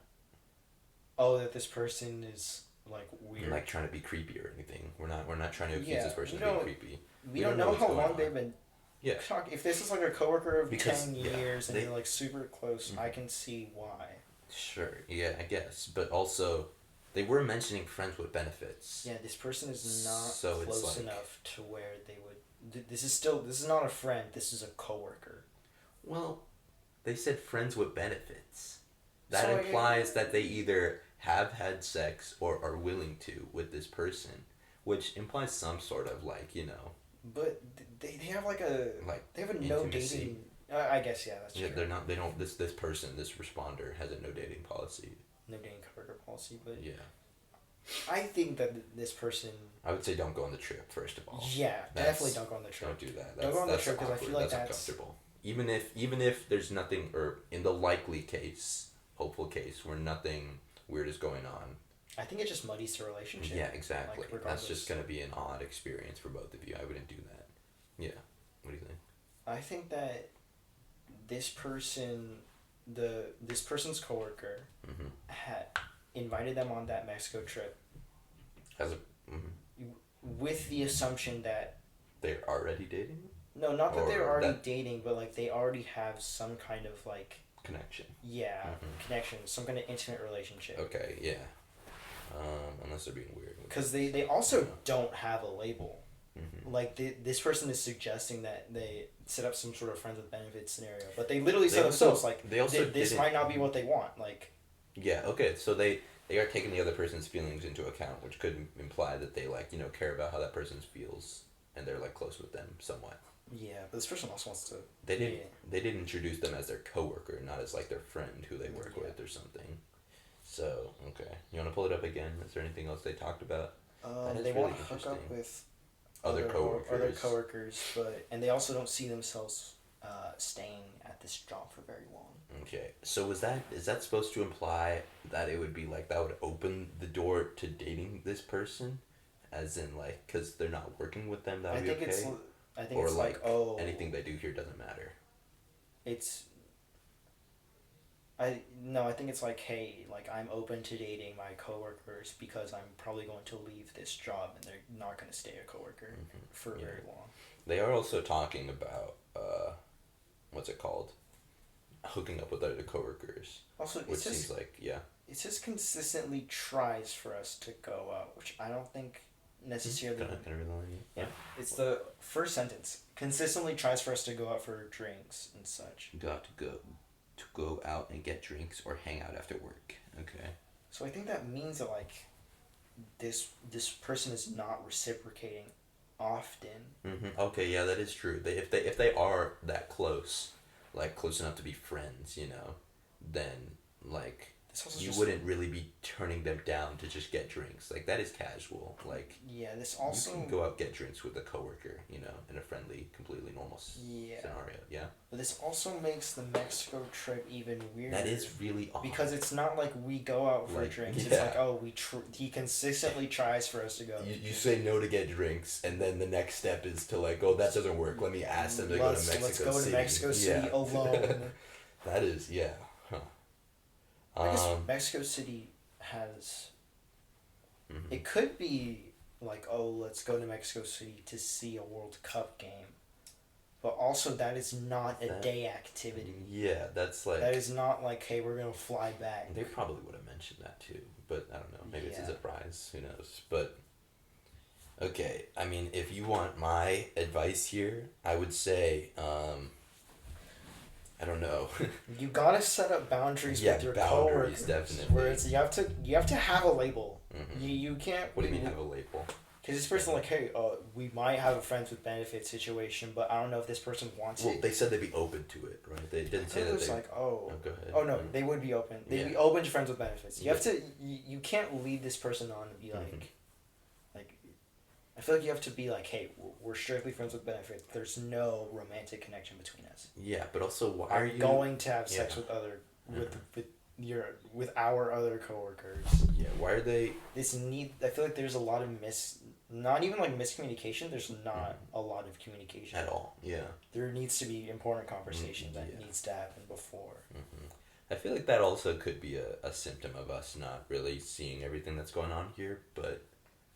Oh, that this person is, like, weird. Like, trying to be creepy or anything. We're not trying to accuse this person of being creepy. We don't know how long they've been. Yeah. If this is like a coworker of Because, 10 years and they- you're like super close, Mhm. I can see why. Sure. Yeah, I guess. But also, they were mentioning friends with benefits. Yeah, this person is not So it's close like- enough to where they would. This is not a friend. This is a coworker. Well, they said friends with benefits. That So implies that they either have had sex or are willing to with this person, which implies some sort of, like, you know. But they have like a Like, they have a no intimacy. dating. I guess yeah, that's Yeah, true. they're not. They don't. This person, this responder, has a no dating policy. No dating coworker policy, but Yeah, I think that this person. I would say don't go on the trip first of all. Yeah, definitely don't go on the trip. Don't do that. Don't go on the That's trip 'cause I awkward. feel like that's that's- uncomfortable. Even if there's nothing, or in the likely case, hopeful case where nothing weird is going on. I think it just muddies the relationship. Yeah, exactly. Like, That's just regardless. gonna be an odd experience for both of you. I wouldn't do that. Yeah. What do you think? I think that this person's coworker Mm-hmm. had invited them on that Mexico trip As a. Mm-hmm. with the assumption that They're already dating. no, not that they're Or already that- dating, but like they already have some kind of like Connection. Mhm. connection, some kind of intimate relationship. Okay. Yeah. Unless they're being weird. Because they also don't have a label. Mm-hmm. Like this person is suggesting that they set up some sort of friends with benefits scenario, but they literally They said also- themselves like they also this didn't- might not be what they want. Like Yeah. Okay. So they are taking the other person's feelings into account, which could imply that they, like, you know, care about how that person feels, and they're, like, close with them somewhat. yeah, but this person also wants to. They did. Yeah. They did introduce them as their coworker, not as, like, their friend who they work Yeah. with or something. So okay, you want to pull it up again? Is there anything else they talked about? That is They really want to hook up interesting. with Other coworkers. other coworkers, and they also don't see themselves staying at this job for very long. Okay, so is that supposed to imply that it would be like that would open the door to dating this person, as in, like, because they're not working with them, that would be okay? I think Or, it's like, oh anything they do here doesn't matter. It's. I think it's like, hey, like I'm open to dating my coworkers because I'm probably going to leave this job and they're not going to stay a coworker for Yeah. very long. They are also talking about what's it called? Hooking up with other coworkers, Also, which seems like it just consistently tries for us to go out, which I don't think necessarily. Can I read the line? Yeah, it's the first sentence. Consistently tries for us to go out for drinks and such. Got to go out and get drinks or hang out after work. Okay. So I think that means that like this person is not reciprocating often. Okay, yeah, that is true. If they are that close, like close enough to be friends, then like This also you just wouldn't really be turning them down to just get drinks. Like that is casual. Like yeah. This you also can go out get drinks with a coworker, in a friendly, completely normal yeah. scenario. Yeah, But this also makes the Mexico trip even weirder. that is really odd. Because it's not like we go out for Like, drinks. yeah. It's like, oh, he consistently tries for us to go. You say no to get drinks, and then the next step is to like, oh, that doesn't work. Let me ask them to go to Mexico Let's go City. to Mexico City alone. That is, yeah. Huh. I guess Mexico City has. It could be like, oh, let's go to Mexico City to see a World Cup game. But also, that is not a day activity. Yeah, that's like. That is not like, hey, we're gonna fly back. They probably would have mentioned that too, but I don't know. Maybe it's a surprise. Who knows? But. Okay, I mean, if you want my advice here, I would say, I don't know. You gotta set up boundaries with your boundaries, coworkers. definitely. Where it's you have to have a label. You can't. What do you mean have a label? Because this person like, hey, we might have a friends with benefits situation, but I don't know if this person wants Well, it. they said they'd be open to it, right? They didn't say that it was they. like, oh. Oh, go ahead. Oh no, they would be open. They'd be open to friends with benefits. You have to. You can't lead this person on and be like. I feel like you have to be like, hey, we're strictly friends with benefits. There's no romantic connection between us. Yeah, but also why are you going to have sex with other with our other coworkers? Yeah, why are they? I feel like there's a lot of not even like miscommunication. There's not a lot of communication at all. Yeah, there needs to be important conversation that needs to happen before. I feel like that also could be a symptom of us not really seeing everything that's going on here, but.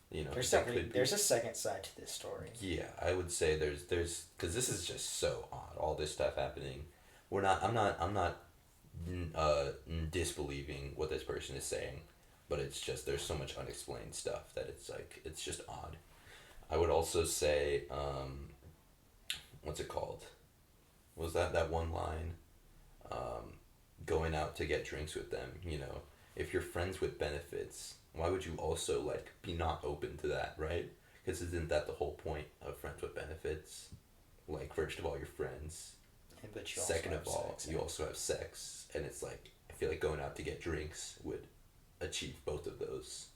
There's a second side to this story. Yeah, I would say there's because this is just so odd. All this stuff happening. I'm not disbelieving what this person is saying, but it's just there's so much unexplained stuff that it's just odd. I would also say what's it called? Was that one line? Going out to get drinks with them. If you're friends with benefits. Why would you also be not open to that, right? Because isn't that the whole point of friends with benefits? First of all, you're friends. But second of all, you also have sex, and it's I feel like going out to get drinks would achieve both of those,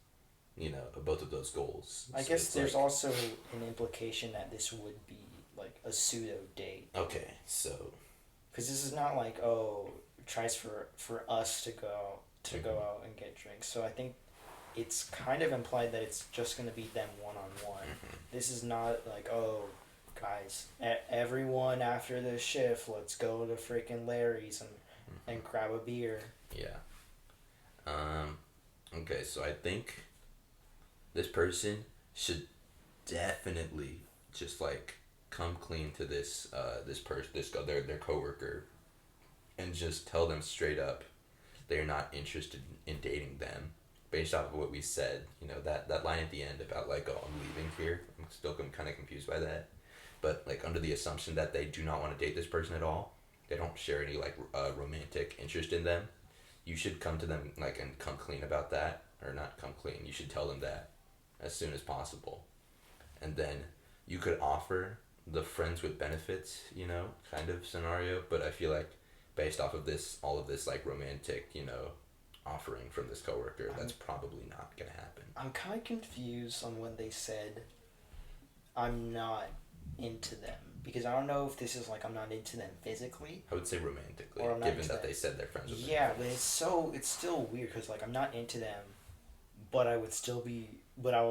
both of those goals. I guess there's also an implication that this would be a pseudo date. Okay, so. Because this is not tries for us to go out and get drinks. So I think. It's kind of implied that it's just going to be them one-on-one. This is not oh, guys, everyone after this shift, let's go to freaking Larry's and grab a beer. Yeah. Okay, so I think this person should definitely just come clean to this their coworker, and just tell them straight up they're not interested in dating them. Based off of what we said, that line at the end about oh, I'm leaving here. I'm still kind of confused by that, but under the assumption that they do not want to date this person at all, they don't share any romantic interest in them. You should come to them and come clean about that, or not come clean. You should tell them that as soon as possible, and then you could offer the friends with benefits, kind of scenario. But I feel based off of all of this romantic, offering from this coworker, that's probably not gonna happen. I'm kind of confused on when they said I'm not into them, because I don't know if this is I'm not into them physically. I would say romantically, or given that they said they're friends with them. Yeah, but it's still weird because I'm not into them, but I would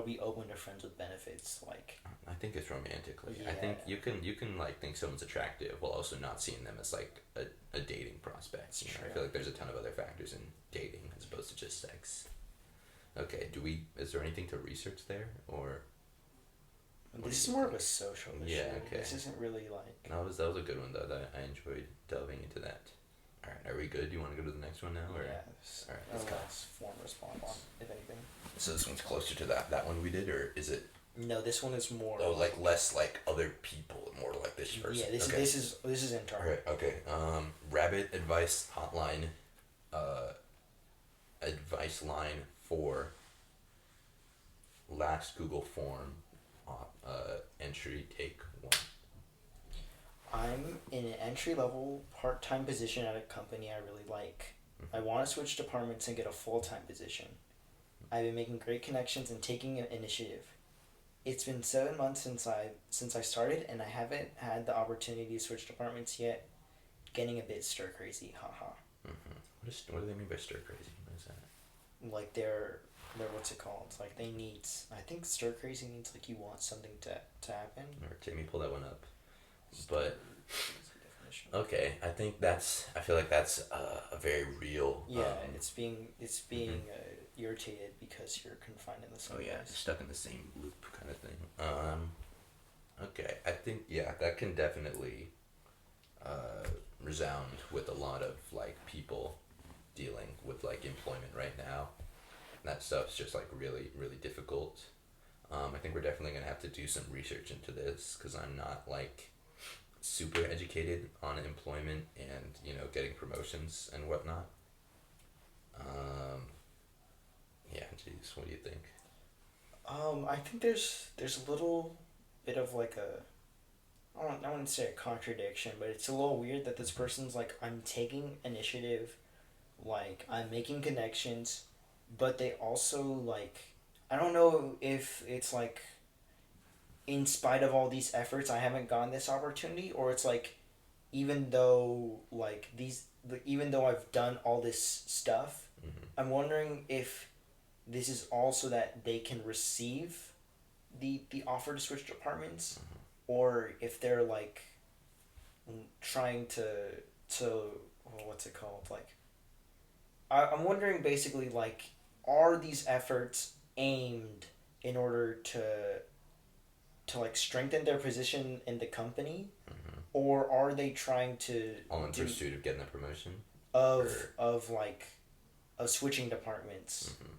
be open to friends with benefits. I think it's romantically. Yeah. I think you can think someone's attractive while also not seeing them as a dating prospect. I feel there's a ton of other factors in dating as opposed to just sex. Okay, is there anything to research there, or? This is more of a social issue. Yeah, okay. This isn't really that was a good one though. I enjoyed delving into that. All right, are we good? Do you want to go to the next one now, or? Yes. All right, let's go. Form response, if anything. So this one's closer to that one we did, or is it? No, this one is more. Oh, less other people, more this person. Yeah, this is internal. Right. Okay. Rabbit advice hotline. Advice line for last Google form entry, take one. I'm in an entry level part time position at a company I really like. I want to switch departments and get a full time position. I've been making great connections and taking an initiative. It's been 7 months since I started, and I haven't had the opportunity to switch departments yet. Getting a bit stir crazy, haha. What do they mean by stir crazy? What is that? Like they're what's it called? Like they need. I think stir crazy means like you want something to happen. Or Timmy, pull that one up. But Crazy definition. okay, I feel like that's a very real. Yeah, it's being irritated because you're confined in the same Oh yeah, place. stuck in the same loop kind of thing. Okay, I think yeah, that can definitely resound with a lot of like people dealing with like employment right now. That stuff's just like really really difficult. I think we're definitely gonna have to do some research into this because I'm not like super educated on employment and getting promotions and whatnot. Um, yeah, geez, what do you think? I think there's a little bit of like I wouldn't say a contradiction, but it's a little weird that this person's like, I'm taking initiative, like I'm making connections, but they also like, I don't know if it's like in spite of all these efforts I haven't gotten this opportunity, or it's like even though even though I've done all this stuff, Mm-hmm. I'm wondering if this is also that they can receive the offer to switch departments, Mm-hmm. or if they're like trying to what's it called, like I'm wondering basically like, are these efforts aimed in order to like strengthen their position in the company, Mm-hmm. or are they trying to All in do pursuit of getting a promotion. of Or of like of switching departments? mm-hmm.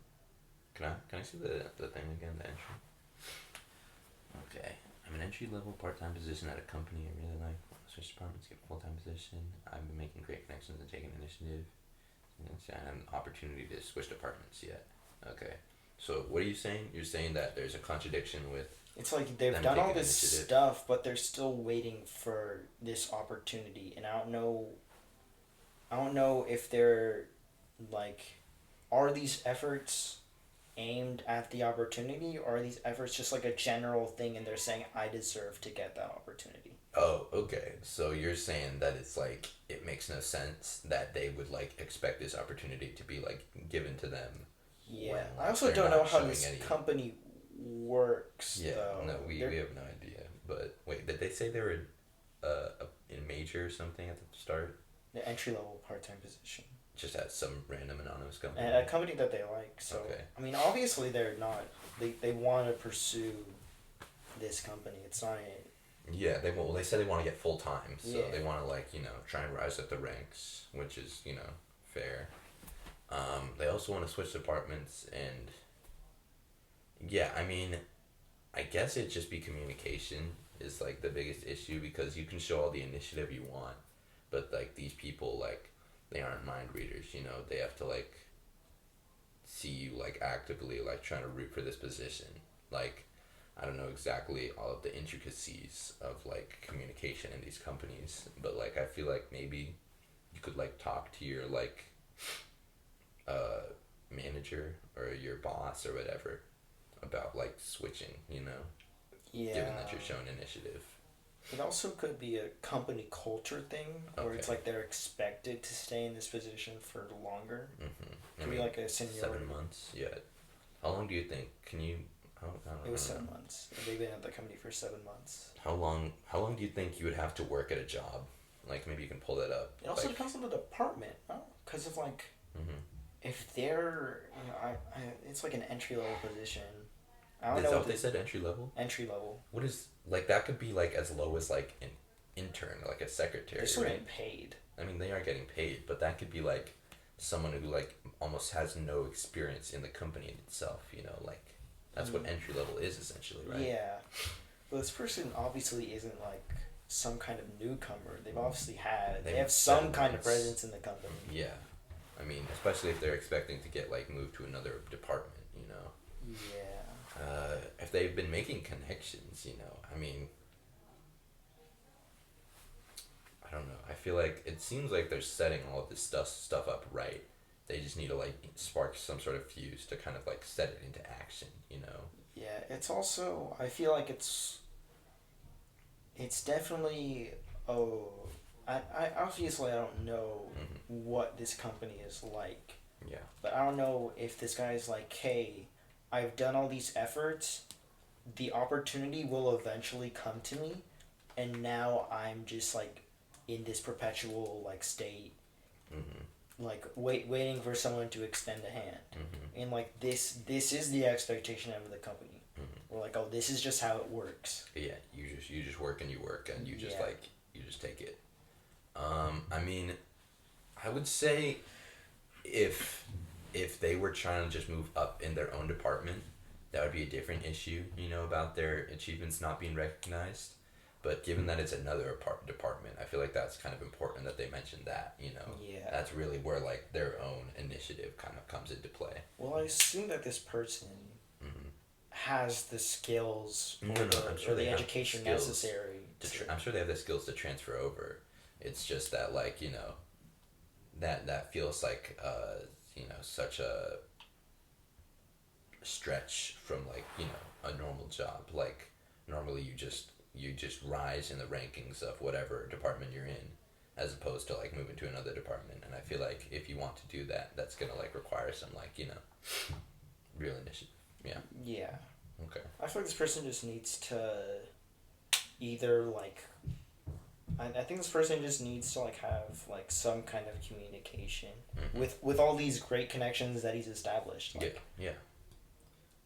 Can I see the thing again? The entry. Okay, I'm an entry level part time position at a company I really like. Want to switch departments, get a full time position. I've been making great connections and taking initiative. And I haven't an opportunity to switch departments yet. Okay, so what are you saying? You're saying that there's a contradiction with It's like they've them done all taking this initiative. stuff, but they're still waiting for this opportunity, and I don't know if they're like, are these efforts aimed at the opportunity, or are these efforts just like a general thing and they're saying I deserve to get that opportunity? Oh, okay. So you're saying that it's like it makes no sense that they would like expect this opportunity to be like given to them. Yeah, When, I like, also they're don't not know how showing this any. company works Yeah, though. no, we have no idea. But wait, did they say they were in major or something at the start? The entry level part time position Just at some random anonymous company. and a company that they like. So Okay. I mean, obviously they're not. They want to pursue this company. It's not a. Yeah, they said they want to get full time, so Yeah. they want to like try and rise up the ranks, which is fair. They also want to switch departments, and yeah, I mean, I guess it'd just be communication is like the biggest issue because you can show all the initiative you want, but like these people like they aren't mind readers, they have to like see you like actively like trying to root for this position. Like I don't know exactly all of the intricacies of like communication in these companies, but like I feel like maybe you could like talk to your like uh manager or your boss or whatever about like switching, Yeah. given that you're showing initiative. It also could be a company culture thing where it's Okay. like they're expected to stay in this position for longer. Mm-hmm. Could be like a seniority. 7 months. Yeah. How long do you think? Can you? I don't It was know. 7 months. They've been at the company for 7 months. How long? How long do you think you would have to work at a job? Like maybe you can pull that up. It also Like, depends on the department, no? Because of like, mm-hmm. if they're, it's like an entry level position. I don't Is know that what what they said? Entry level. entry level. What is like that? Could be like as low as like an intern, like a secretary, They're still right? getting paid. I mean, they are getting paid, but that could be like someone who like almost has no experience in the company itself. Like that's what entry level is essentially, right? Yeah, but this person obviously isn't like some kind of newcomer. They've obviously they They've have some 7 kind of months. presence in the company. Yeah, I mean, especially if they're expecting to get like moved to another department. Yeah. if they've been making connections, I mean, I don't know. I feel like it seems like they're setting all of this stuff up right. They just need to like spark some sort of fuse to kind of like set it into action. Yeah, it's also I feel like it's definitely oh I obviously I don't know Mm-hmm. what this company is like, Yeah. but I don't know if this guy's like, hey, I've done all these efforts, the opportunity will eventually come to me, and now I'm just like in this perpetual like state, Mm-hmm. like waiting for someone to extend a hand, Mm-hmm. and like this is the expectation of the company. Mm-hmm. We're like, oh, this is just how it works. Yeah. You just work and you work and you just Yeah. like you just take it. I mean, I would say if they were trying to just move up in their own department, that would be a different issue, about their achievements not being recognized. But given that it's another department, I feel like that's kind of important that they mentioned that. Yeah. That's really where like their own initiative kind of comes into play. Well, I assume that this person Mm-hmm. has the skills No, I'm or sure they the have education skills necessary. I'm sure they have the skills to transfer over. It's just that like that feels like such a stretch from like a normal job. Like normally you just rise in the rankings of whatever department you're in, as opposed to like moving to another department. And I feel like if you want to do that, that's gonna like require some like real initiative. Yeah. Yeah. Okay. I feel like this person just needs to either like I think this person just needs to like have like some kind of communication Mm-hmm. with all these great connections that he's established. Like, Yeah.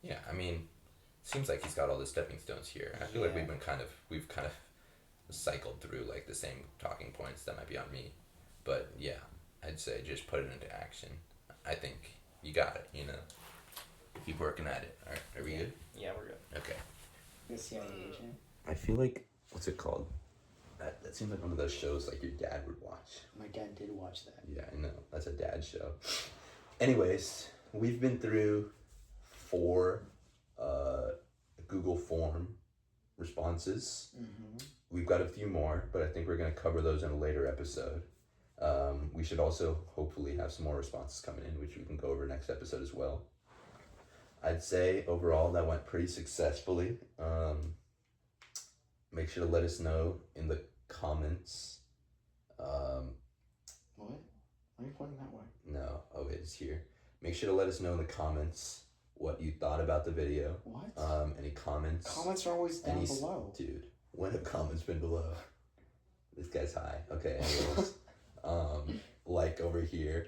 Yeah. I mean, seems like he's got all the stepping stones here. I feel like Yeah. we've kind of cycled through like the same talking points. That might be on me, but yeah, I'd say just put it into action. I think you got it. Keep working at it. All right, are we good? Yeah, we're good. Okay. Is he any Asian? I feel like what's it called? That seems like one of those shows like your dad would watch. My dad did watch that. Yeah, I know. That's a dad show. Anyways, we've been through 4 Google form responses. Mm-hmm. We've got a few more, but I think we're going to cover those in a later episode. We should also hopefully have some more responses coming in, which we can go over next episode as well. I'd say overall that went pretty successfully. Make sure to let us know in the comments. What? Why are you pointing that way? No, oh, it's here. Make sure to let us know in the comments what you thought about the video. What? Any comments? Comments are always down below. Dude, when have comments been below? This guy's high. Okay, anyways. Like over here.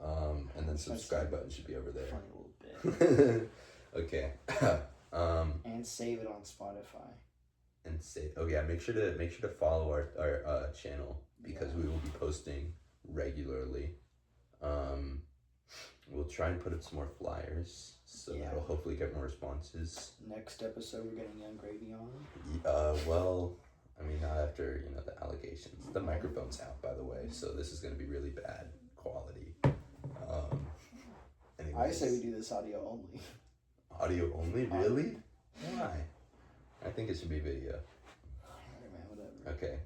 And then subscribe button should be over there. Funny little bit. Okay. And save it on Spotify. And say, oh yeah, make sure to follow our channel, because we will be posting regularly. We'll try and put up some more flyers, so that'll hopefully get more responses. Next episode, we're getting Young Gravy on. Well, I mean, not after the allegations. The microphone's out, by the way, so this is gonna be really bad quality. Anyways. I say we do this audio only. Audio only, really? Why? I think it should be video. Alright, man, whatever. Okay.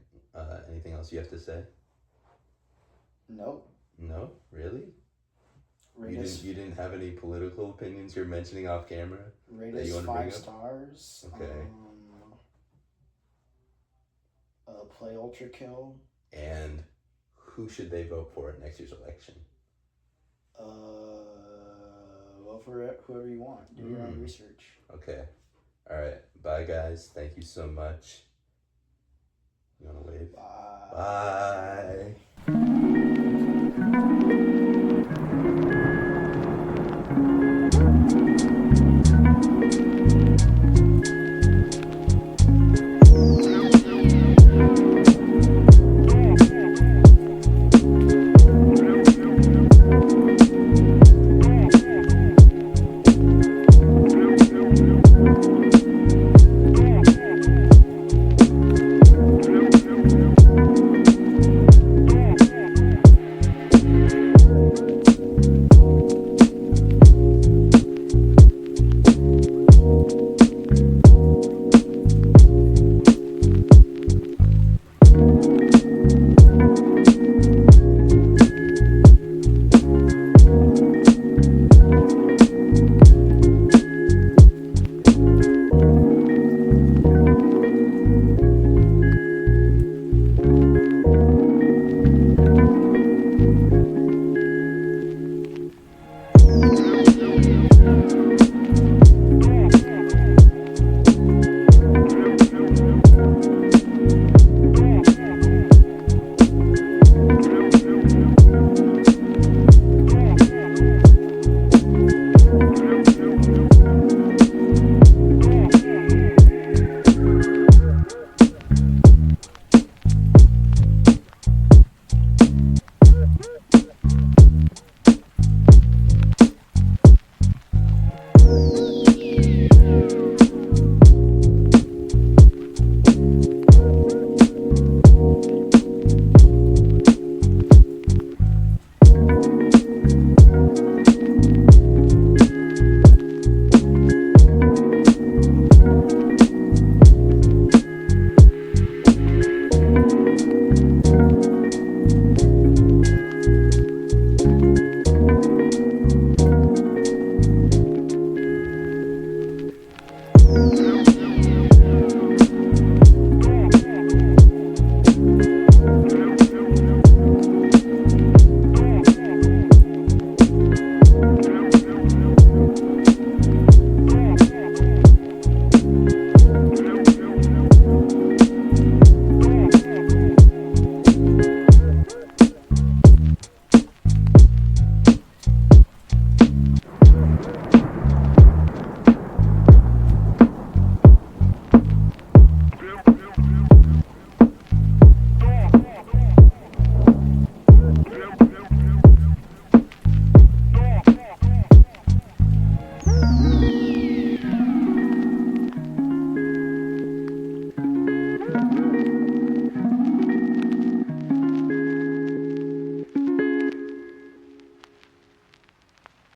Anything else you have to say? Nope. No? Really? You didn't have any political opinions you're mentioning off camera? Rate that us you wanna bring 5 up? stars. Okay. Play Ultra Kill. And who should they vote for at next year's election? Vote for whoever you want. Do your own research. Okay. All right. Bye, guys. Thank you so much.